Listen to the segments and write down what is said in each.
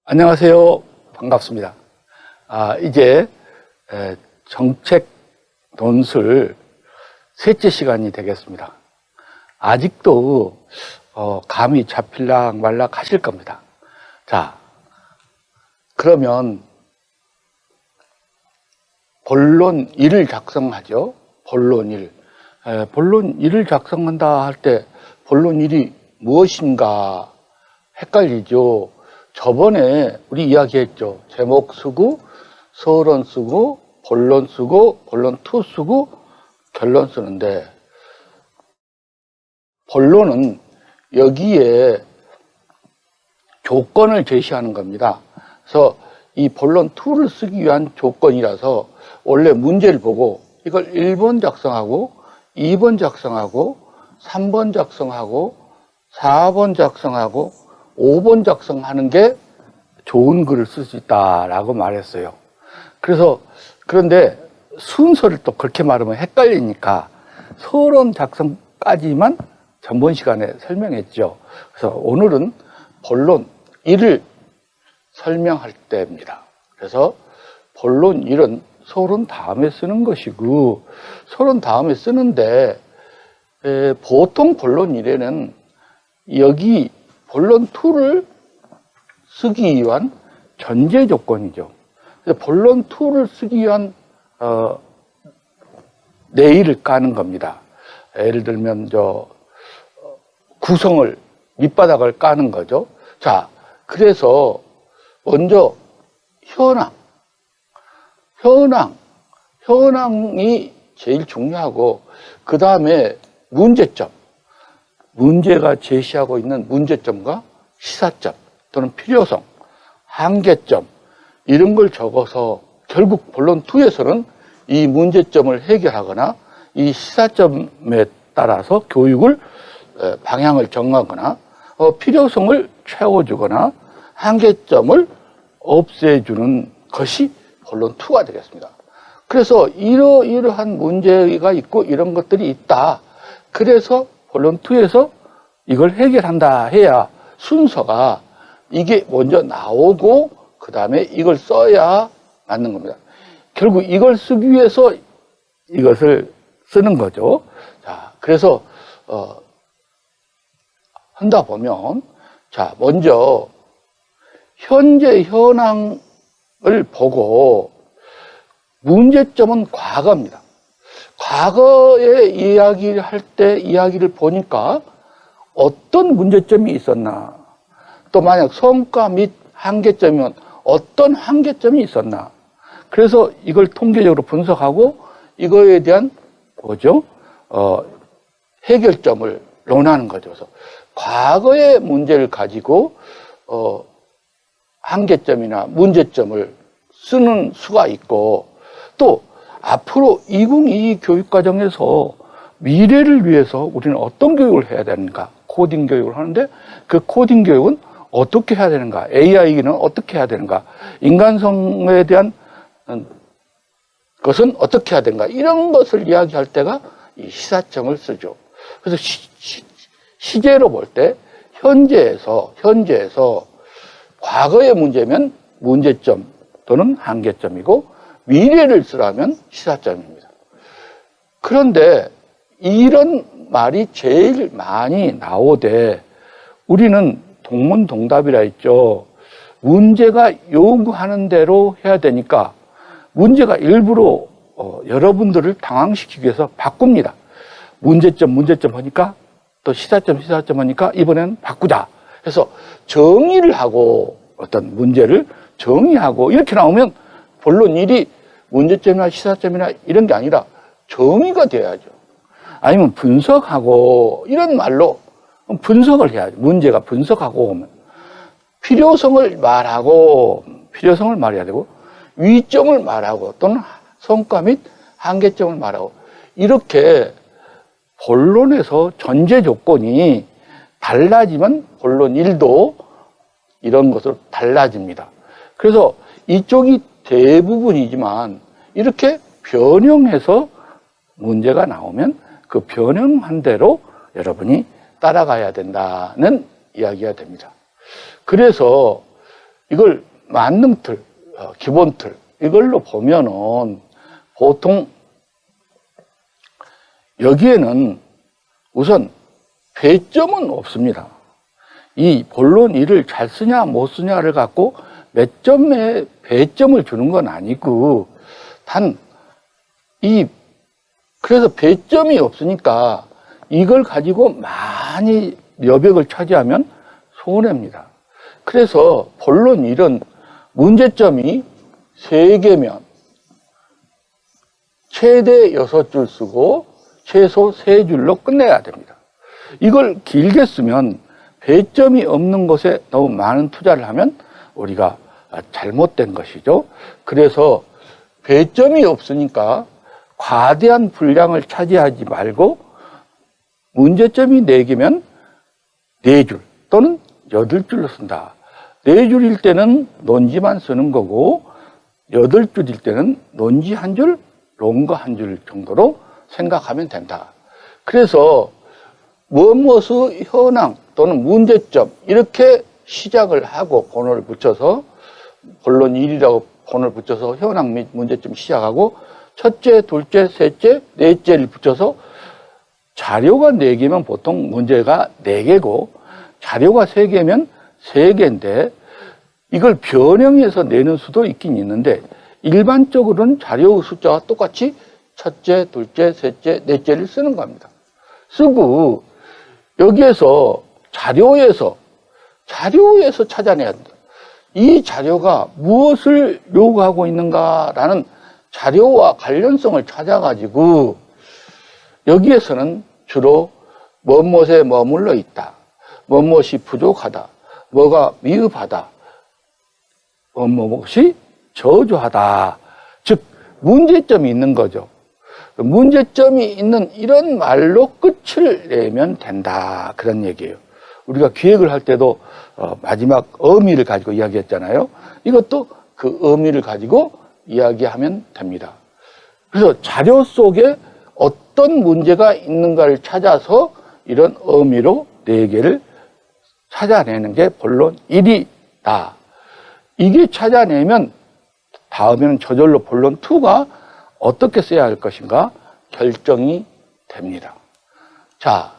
안녕하세요. 반갑습니다. 이제 정책 논술 셋째 시간이 되겠습니다. 아직도 감이 잡힐락 말락 하실 겁니다. 자, 그러면 본론 1을 작성하죠. 본론 1. 본론 1을 작성한다 할 때 본론 1이 무엇인가 헷갈리죠. 저번에 우리 이야기했죠. 제목 쓰고, 서론 쓰고, 본론 쓰고, 본론 2 쓰고, 결론 쓰는데, 본론은 여기에 조건을 제시하는 겁니다. 그래서 이 본론 2를 쓰기 위한 조건이라서 원래 문제를 보고 이걸 1번 작성하고, 2번 작성하고, 3번 작성하고, 4번 작성하고, 5번 작성하는 게 좋은 글을 쓸 수 있다라고 말했어요. 그런데 순서를 또 그렇게 말하면 헷갈리니까 서론 작성까지만 전번 시간에 설명했죠. 그래서 오늘은 본론 1을 설명할 때입니다. 그래서 본론 1은 서론 다음에 쓰는 것이고, 서론 다음에 쓰는데 보통 본론 1에는 여기 본론 2를 쓰기 위한 전제 조건이죠. 그래서 본론 2를 쓰기 위한 내일을 까는 겁니다. 예를 들면 구성을 밑바닥을 까는 거죠. 자, 그래서 먼저 현황이 제일 중요하고, 그 다음에 문제점. 문제가 제시하고 있는 문제점과 시사점 또는 필요성, 한계점 이런 걸 적어서 결국 본론 2에서는 이 문제점을 해결하거나 이 시사점에 따라서 교육을 방향을 정하거나 필요성을 채워주거나 한계점을 없애주는 것이 본론 2가 되겠습니다. 그래서 이러한 문제가 있고 이런 것들이 있다. 그래서 본론 2에서 이걸 해결한다 해야 순서가 이게 먼저 나오고 그 다음에 이걸 써야 맞는 겁니다. 결국 이걸 쓰기 위해서 이것을 쓰는 거죠. 자, 그래서 한다 보면, 자, 먼저 현재 현황을 보고 문제점은 과거입니다. 과거에 이야기를 할 때 이야기를 보니까 어떤 문제점이 있었나, 또 만약 성과 및 한계점이면 어떤 한계점이 있었나, 그래서 이걸 통계적으로 분석하고 이거에 대한 해결점을 논하는 거죠. 그래서 과거의 문제를 가지고 한계점이나 문제점을 쓰는 수가 있고, 또 앞으로 2022 교육과정에서 미래를 위해서 우리는 어떤 교육을 해야 되는가, 코딩 교육을 하는데 그 코딩 교육은 어떻게 해야 되는가, AI는 어떻게 해야 되는가, 인간성에 대한 것은 어떻게 해야 되는가, 이런 것을 이야기할 때가 이 시사점을 쓰죠. 그래서 시제로 볼 때 현재에서 과거의 문제면 문제점 또는 한계점이고, 미래를 쓰라면 시사점입니다. 그런데 이런 말이 제일 많이 나오되 우리는 동문동답이라 했죠. 문제가 요구하는 대로 해야 되니까 문제가 일부러 여러분들을 당황시키기 위해서 바꿉니다. 문제점 하니까 또 시사점 하니까 이번에는 바꾸자. 그래서 정의를 하고 어떤 문제를 정의하고 이렇게 나오면 본론 1이 문제점이나 시사점이나 이런 게 아니라 정의가 돼야죠. 아니면 분석하고 이런 말로 분석을 해야죠. 문제가 분석하고 오면 필요성을 말해야 되고, 위점을 말하고 또는 성과 및 한계점을 말하고, 이렇게 본론에서 전제 조건이 달라지면 본론 1도 이런 것으로 달라집니다. 그래서 이쪽이 대부분이지만 이렇게 변형해서 문제가 나오면 그 변형한 대로 여러분이 따라가야 된다는 이야기가 됩니다. 그래서 이걸 만능틀, 기본틀, 이걸로 보면은 보통 여기에는 우선 배점은 없습니다. 이 본론 1을 잘 쓰냐 못 쓰냐를 갖고 몇 점에 배점을 주는 건 아니고 그래서 배점이 없으니까 이걸 가지고 많이 여백을 차지하면 손해입니다. 그래서 본론 1은 문제점이 3개면 최대 6줄 쓰고 최소 3줄로 끝내야 됩니다. 이걸 길게 쓰면 배점이 없는 것에 너무 많은 투자를 하면 우리가 잘못된 것이죠. 그래서 배점이 없으니까 과대한 분량을 차지하지 말고 문제점이 4개면 4줄 또는 8줄로 쓴다. 4줄일 때는 논지만 쓰는 거고 8줄일 때는 논지 1줄, 롱거 1줄 정도로 생각하면 된다. 그래서 무엇의 현황 또는 문제점 이렇게 시작을 하고 번호를 붙여서 본론 1이라고 번호를 붙여서 현황 및 문제점 시작하고 첫째, 둘째, 셋째, 넷째를 붙여서 자료가 4개면 보통 문제가 4개고 자료가 3개면 3개인데 이걸 변형해서 내는 수도 있긴 있는데 일반적으로는 자료의 숫자와 똑같이 첫째, 둘째, 셋째, 넷째를 쓰는 겁니다. 쓰고 여기에서 자료에서 찾아내야 한다. 이 자료가 무엇을 요구하고 있는가라는 자료와 관련성을 찾아가지고 여기에서는 주로 무엇에 머물러 있다. 무엇이 부족하다. 뭐가 미흡하다. 무엇이 저조하다. 즉 문제점이 있는 거죠. 문제점이 있는 이런 말로 끝을 내면 된다. 그런 얘기예요. 우리가 기획을 할 때도 마지막 의미를 가지고 이야기했잖아요. 이것도 그 의미를 가지고 이야기하면 됩니다. 그래서 자료 속에 어떤 문제가 있는가를 찾아서 이런 의미로 4개를 찾아내는 게 본론 1이다. 이게 찾아내면 다음에는 저절로 본론 2가 어떻게 써야 할 것인가 결정이 됩니다. 자,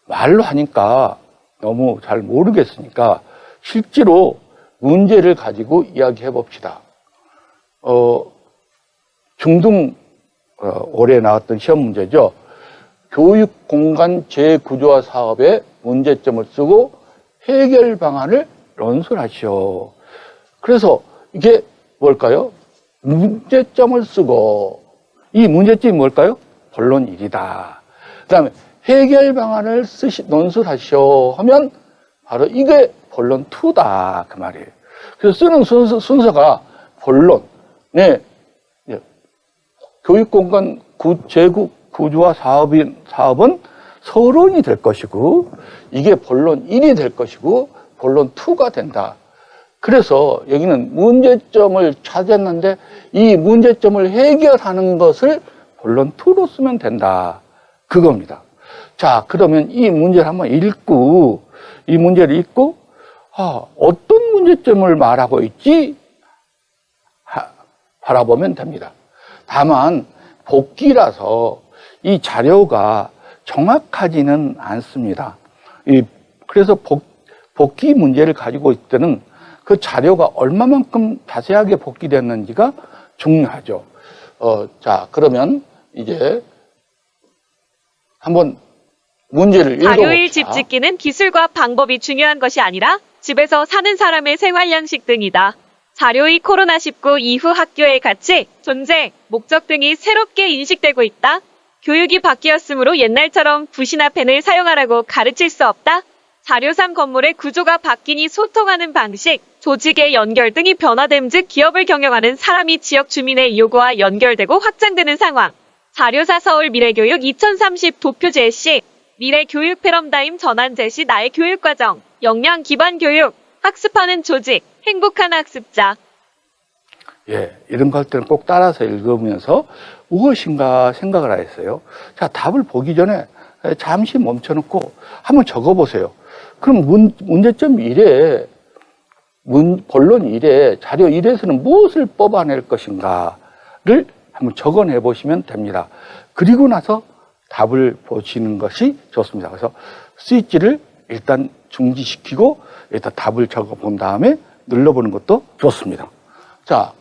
말로 하니까 너무 잘 모르겠으니까 실제로 문제를 가지고 이야기해 봅시다. 중등 올해 나왔던 시험 문제죠. 교육 공간 재구조화 사업의 문제점을 쓰고 해결 방안을 논술하시오. 그래서 이게 뭘까요? 문제점을 쓰고 이 문제점이 뭘까요? 본론 1이다. 그 다음에 해결 방안을 논술하시오 하면 바로 이게 본론 2다. 그 말이에요. 그래서 쓰는 순서가 본론, 교육공간 재구조화 사업은 서론이 될 것이고 이게 본론 1이 될 것이고 본론 2가 된다. 그래서 여기는 문제점을 찾았는데 이 문제점을 해결하는 것을 본론 2로 쓰면 된다. 그겁니다. 자, 그러면 이 문제를 한번 읽고 이 문제를 읽고 어떤 문제점을 말하고 있지? 바라보면 됩니다. 다만 복기라서 이 자료가 정확하지는 않습니다. 그래서 복기 문제를 가지고 있을 때는 그 자료가 얼마만큼 자세하게 복기됐는지가 중요하죠. 자, 그러면 이제 한번 문제를 읽어봅시다. 발효일 집 짓기는 기술과 방법이 중요한 것이 아니라 집에서 사는 사람의 생활 양식 등이다. 자료의 코로나19 이후 학교의 가치, 존재, 목적 등이 새롭게 인식되고 있다. 교육이 바뀌었으므로 옛날처럼 붓이나 펜을 사용하라고 가르칠 수 없다. 자료상 건물의 구조가 바뀌니 소통하는 방식, 조직의 연결 등이 변화됨즉 기업을 경영하는 사람이 지역 주민의 요구와 연결되고 확장되는 상황. 자료사 서울 미래교육 2030 도표 제시, 미래교육 패러다임 전환 제시 나의 교육과정, 역량 기반 교육, 학습하는 조직, 행복한 학습자. 예, 이런 거 할 때는 꼭 따라서 읽으면서 무엇인가 생각을 했어요. 자, 답을 보기 전에 잠시 멈춰놓고 한번 적어보세요. 그럼 문제점 1에 본론 1에 자료 1에서는 무엇을 뽑아낼 것인가를 한번 적어내 보시면 됩니다. 그리고 나서 답을 보시는 것이 좋습니다. 그래서 스위치를 일단 중지시키고 일단 답을 적어 본 다음에 눌러보는 것도 좋습니다. 자,